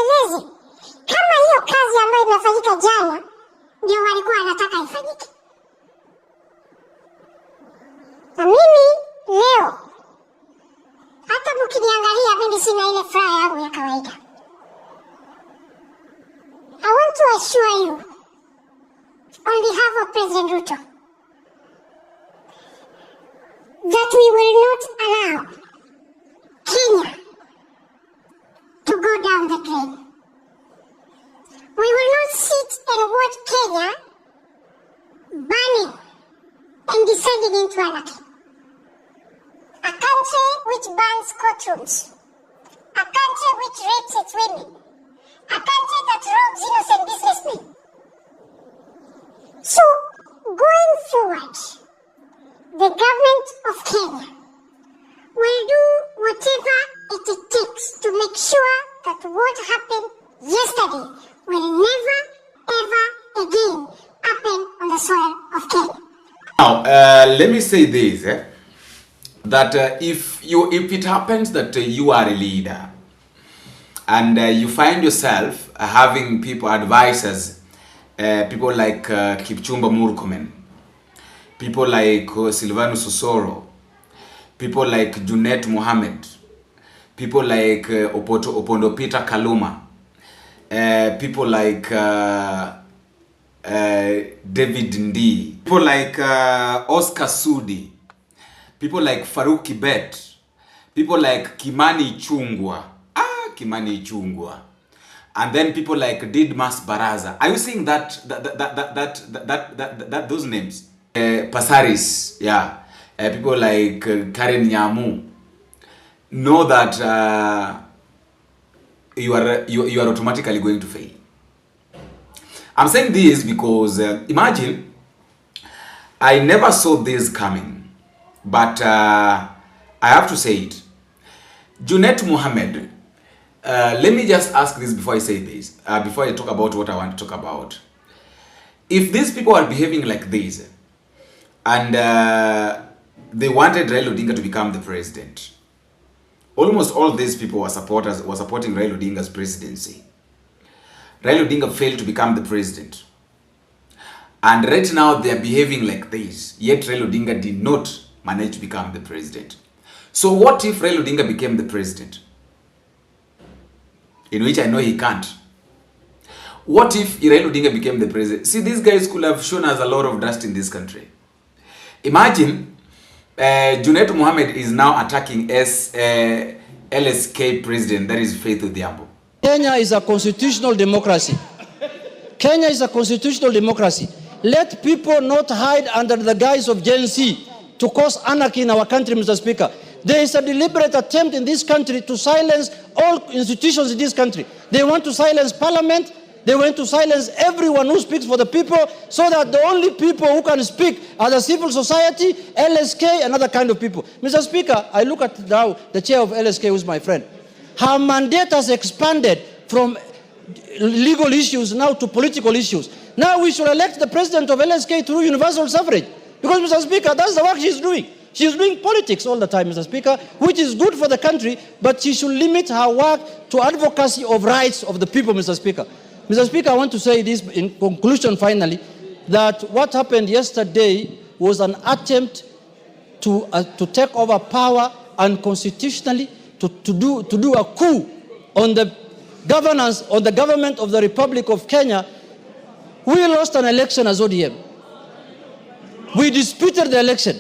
nieleze kama hiyo kazi ambayo imefanyika jana ndio walikuwa wanataka ifanyike. Na mimi leo hata mkiniangalia mimi sina ile furaha yangu ya kawaida. I want to assure you on behalf of President Ruto that we will not allow Kenya to go down the drain. We will not sit and watch Kenya burning and descending into anarchy. A country which burns courtrooms, a country which rapes its women, a country that robs innocent businessmen. So, going forward, the government of Kenya will do whatever it takes to make sure that what happened yesterday will never, ever again happen on the soil of Kenya. Now, let me say this, that if it happens that you are a leader and you find yourself having people, advisors, people like Kipchumba Murkomen, people like Silvanus Osoro, people like Junet Mohammed, people like Opondo Peter Kaluma, people like David Ndi, people like Oscar Sudi, people like Farouk Kibet, people like Kimani Chungwa, Kimani Chungwa, and then people like Didmas Baraza. Are you seeing that those names? Pasaris, yeah. People like Karen Nyamu. Know that you are automatically going to fail. I'm saying this because imagine, I never saw this coming, but I have to say it. Junet Mohammed, let me just ask this before I say this, before I talk about what I want to talk about. If these people are behaving like this, and they wanted Raila Odinga to become the president, almost all these people were supporting Raila Odinga's presidency. Raila Odinga failed to become the president. And right now they are behaving like this. Yet Raila Odinga did not manage to become the president. So what if Raila Odinga became the president? In which I know he can't. What if Raila Odinga became the president? See, these guys could have shown us a lot of dust in this country. Imagine Junet Mohammed is now attacking LSK president, that is Faith Odhiambo. Kenya is a constitutional democracy. Kenya is a constitutional democracy. Let people not hide under the guise of Gen Z to cause anarchy in our country, Mr. Speaker. There is a deliberate attempt in this country to silence all institutions in this country. They want to silence parliament. They want to silence everyone who speaks for the people, so that the only people who can speak are the civil society, LSK, and other kind of people. Mr. Speaker, I look at now the chair of LSK, who is my friend. Her mandate has expanded from legal issues now to political issues. Now we should elect the president of LSK through universal suffrage. Because, Mr. Speaker, that's the work she's doing. She's doing politics all the time, Mr. Speaker, which is good for the country, but she should limit her work to advocacy of rights of the people, Mr. Speaker. Mr. Speaker, I want to say this in conclusion finally, that what happened yesterday was an attempt to take over power unconstitutionally, to do a coup on the governance, on the government of the Republic of Kenya. We lost an election as ODM. We disputed the election.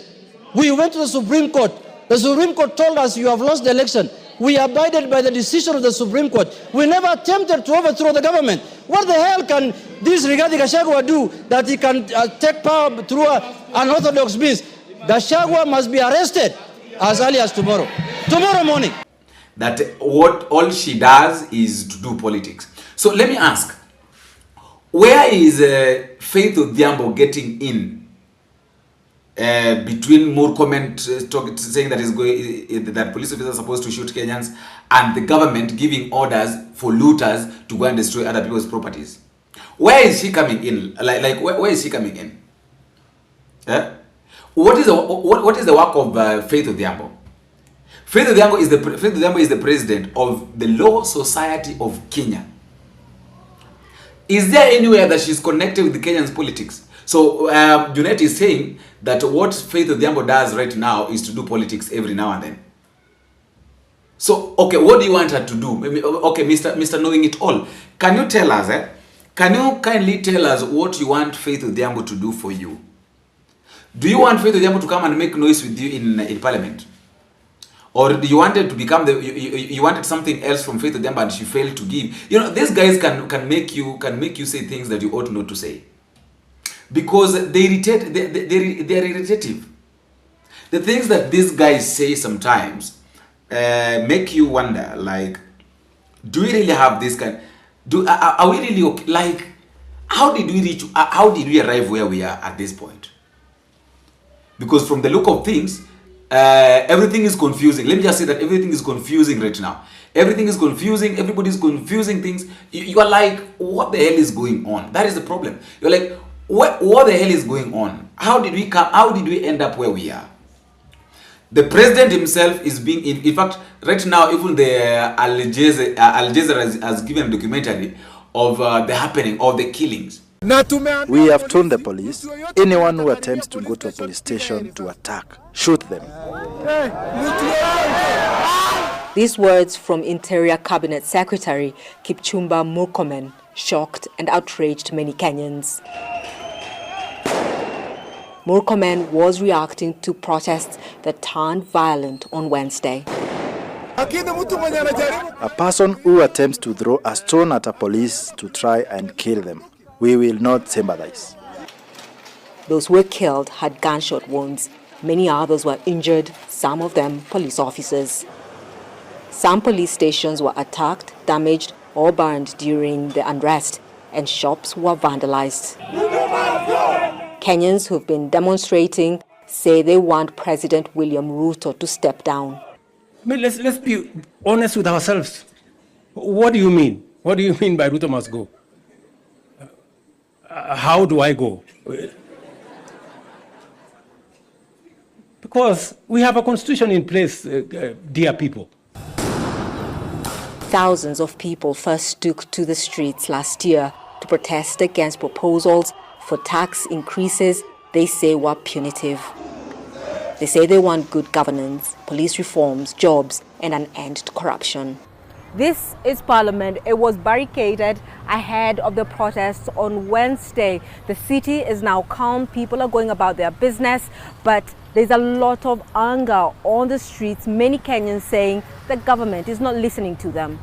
We went to the Supreme Court. The Supreme Court told us, you have lost the election. We abided by the decision of the Supreme Court. We never attempted to overthrow the government. What the hell can this Rigathi Gachagua do that he can take power through an orthodox means? Gachagua must be arrested as early as tomorrow morning. That what all she does is to do politics. So let me ask, where is Faith Odhiambo getting in between Murkomen saying that that police officers are supposed to shoot Kenyans and the government giving orders for looters to go and destroy other people's properties? Where is she coming in? Where is she coming in? What is the work of Faith Odhiambo? Faith Odhiambo is the president of the Law Society of Kenya. Is there anywhere that she's connected with the Kenyan's politics? So Junet is saying that what Faith Odhiambo does right now is to do politics every now and then. So, okay, what do you want her to do? Okay, Mr. Knowing It All, can you tell us, can you kindly tell us what you want Faith Odhiambo to do for you? Do you want Faith Odhiambo to come and make noise with you in Parliament? Or do you wanted to become you wanted something else from Faith Odhiambo and she failed to give? You know, these guys can make you say things that you ought not to say. Because they irritate, they are irritative. The things that these guys say sometimes make you wonder, like, do we really have this kind? Are we really okay? Like, how did we reach? How did we arrive where we are at this point? Because from the look of things, everything is confusing. Let me just say that everything is confusing right now. Everything is confusing. Everybody's confusing things. You are like, what the hell is going on? That is the problem. You're like, what the hell is going on? How did we come? How did we end up where we are? The president himself is being, in fact, right now, even the Al Jazeera has given a documentary of the happening of the killings. We have told the police, anyone who attempts to go to a police station to attack, shoot them. These words from Interior Cabinet Secretary Kipchumba Murkomen shocked and outraged many Kenyans. Murkomen was reacting to protests that turned violent on Wednesday. A person who attempts to throw a stone at a police to try and kill them, we will not sympathize. Those who were killed had gunshot wounds. Many others were injured, some of them police officers. Some police stations were attacked, damaged, or burned during the unrest, and shops were vandalized. Kenyans who've been demonstrating say they want President William Ruto to step down. Let's be honest with ourselves. What do you mean? What do you mean by Ruto must go? How do I go? Because we have a constitution in place, dear people. Thousands of people first took to the streets last year to protest against proposals for tax increases they say were punitive. They say they want good governance, police reforms, jobs, and an end to corruption. This is Parliament. It was barricaded ahead of the protests on Wednesday. The city is now calm. People are going about their business, but there's a lot of anger on the streets. Many Kenyans saying the government is not listening to them.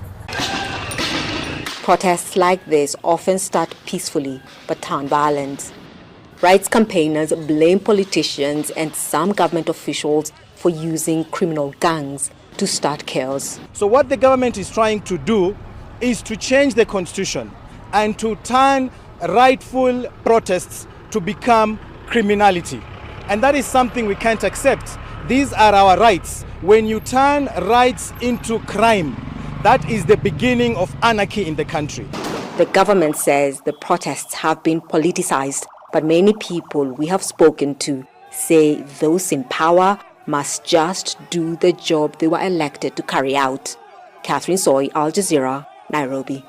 Protests like this often start peacefully but turn violent. Rights campaigners blame politicians and some government officials for using criminal gangs to start chaos. So what the government is trying to do is to change the constitution and to turn rightful protests to become criminality. And that is something we can't accept. These are our rights. When you turn rights into crime, that is the beginning of anarchy in the country. The government says the protests have been politicized, but many people we have spoken to say those in power must just do the job they were elected to carry out. Catherine Soy, Al Jazeera, Nairobi.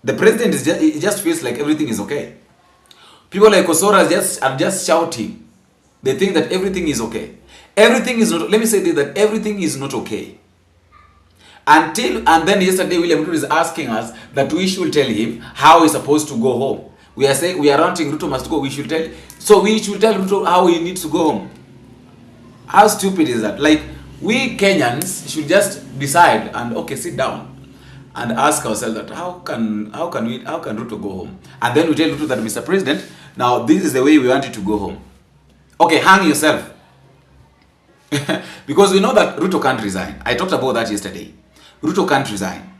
The president it just feels like everything is okay. People like Osora are just shouting. They think that everything is okay. Everything is not. Let me say this, that everything is not okay. And then yesterday William Ruto is asking us that we should tell him how he's supposed to go home. We are saying we are ranting Ruto must go. We should tell Ruto how he needs to go home. How stupid is that? Like, we Kenyans should just decide and sit down and ask ourselves that how can Ruto go home? And then we tell Ruto that, Mr. President, now this is the way we want you to go home. Okay, hang yourself. Because we know that Ruto can't resign. I talked about that yesterday. Ruto can't resign.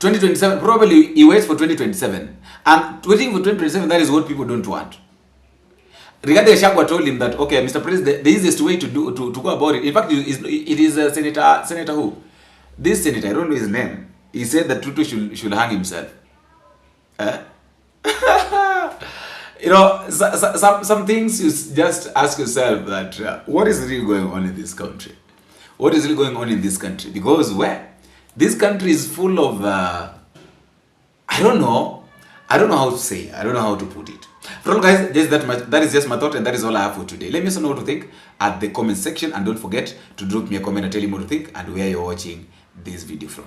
2027, probably he waits for 2027. And waiting for 2027, that is what people don't want. Rigathi Gachagua told him that, okay, Mr. President, the easiest way to go about it, in fact, it is Senator who? This senator, I don't know his name. He said that Ruto should hang himself. You know, some things you just ask yourself that, what is really going on in this country? What is really going on in this country? Because this country is full of, I don't know how to say. I don't know how to put it. For all guys, that is just my thought, and that is all I have for today. Let me know what to think at the comment section, and don't forget to drop me a comment and tell me what to think and where you're watching this video from.